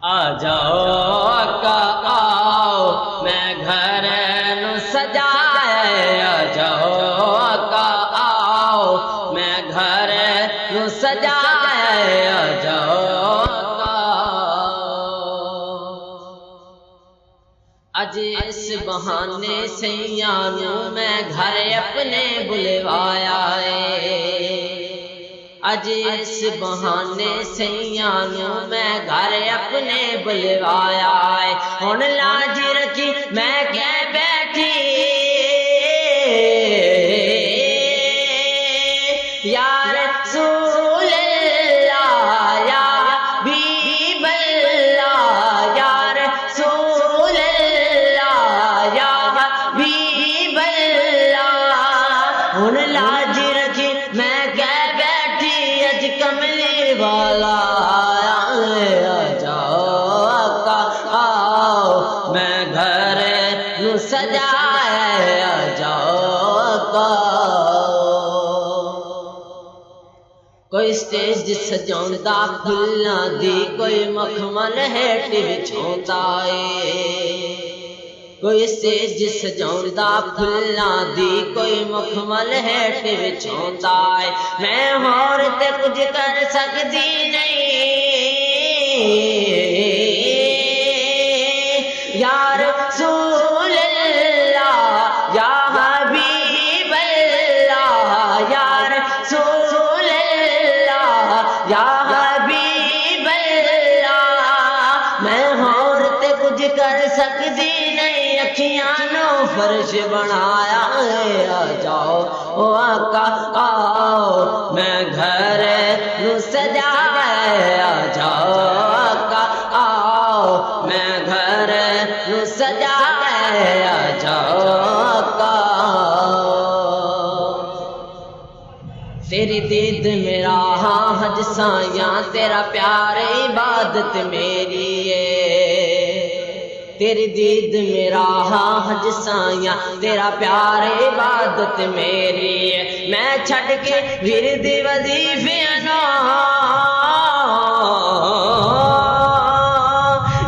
آ جاؤ آقا آؤ میں گھر نو سجائے، آ جاؤ آقا آؤ میں گھر نو سجائے، آ جاؤ آقا اج اس بہانے سیاں نو میں گھر اپنے بلوایا ہے، اج اس بہانے سیاں نو میں گھر اپنے بلوایا ہے، ہن لاج رکھی میں کہہ بیٹھی یا رسول اللہ یا حبیب اللہ، یا رسول اللہ یا حبیب اللہ، ہن لاج رکھی میں کہہ بیٹھی اج کملی والا آیا، آ جاؤ آقا آؤ میں گھر نو سجائے، آ جاؤ آقا کوئی سٹیج سجاوندا پھلاں دی، کوئی مخمل ہیٹ وچھاوندا اے، کوئی سٹیج سجاوندا پھلاں دی، کوئی مخمل ہیٹ وچھاوندا اے، میں ہور تے کچھ کر سکدی نہیں یا رسول اللہ یا حبیب اللہ، یا رسول اللہ یا حبیب اللہ، میں ہور تے کچھ کر سکدی نہیں، اکھیاں نو فرش بنایا ہے، آ جاؤ او آقا آؤ میں گھر نو سجائے، آ جاؤ آقا آؤ میں گھر نو سجائے، آ جاؤ آقا تیری دید میرا ہاں حج سایاں، تیرا پیار عبادت میری ہے، تیری دید میرا ہاں حج سایاں، تیرا پیار عبادت میری ہے، میں چھڈ کے ورد وظیفے نو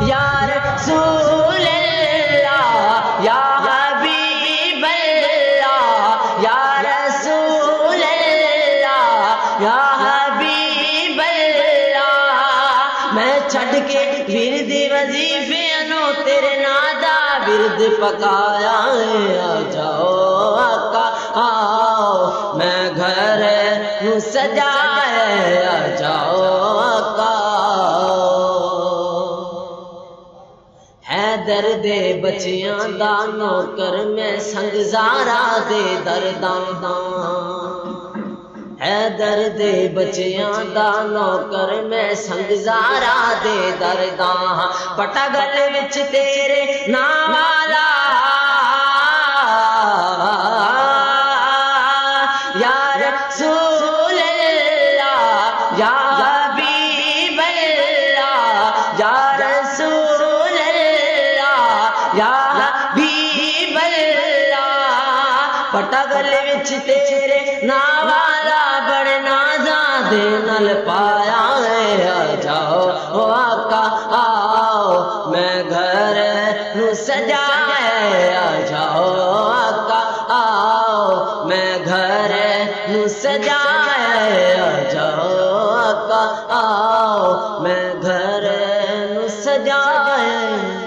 یا رسول اللہ یا حبیب اللہ، یا رسول اللہ یا حبیب اللہ، میں چھڈ کے ورد وظیفے نو تیرے نادا ورد پکایا ہے، آ جاؤ آقا آؤ میں گھر نو سجائے، آ جاؤ آقا حیدر دے بچیاں دا نوکر میں سنگزارا دے درداں ہاں، حیدر دے بچیاں دا نوکر میں سنگزارا دے درداں ہاں، پٹا گل وچ تیرے نام والا یا رسول اللہ یا حبیب اللہ، یا رسول اللہ یا حبیب اللہ، پٹا گل وچ تیرے نام والا بڑے نازاں دے نال پایا ہے، آ جاؤ او آقا آؤ میں گھر نو سجائے، آ جاؤ آقا آؤ میں گھر نو سجائے، آ جاؤ آقا آؤ میں گھر نو سجائے۔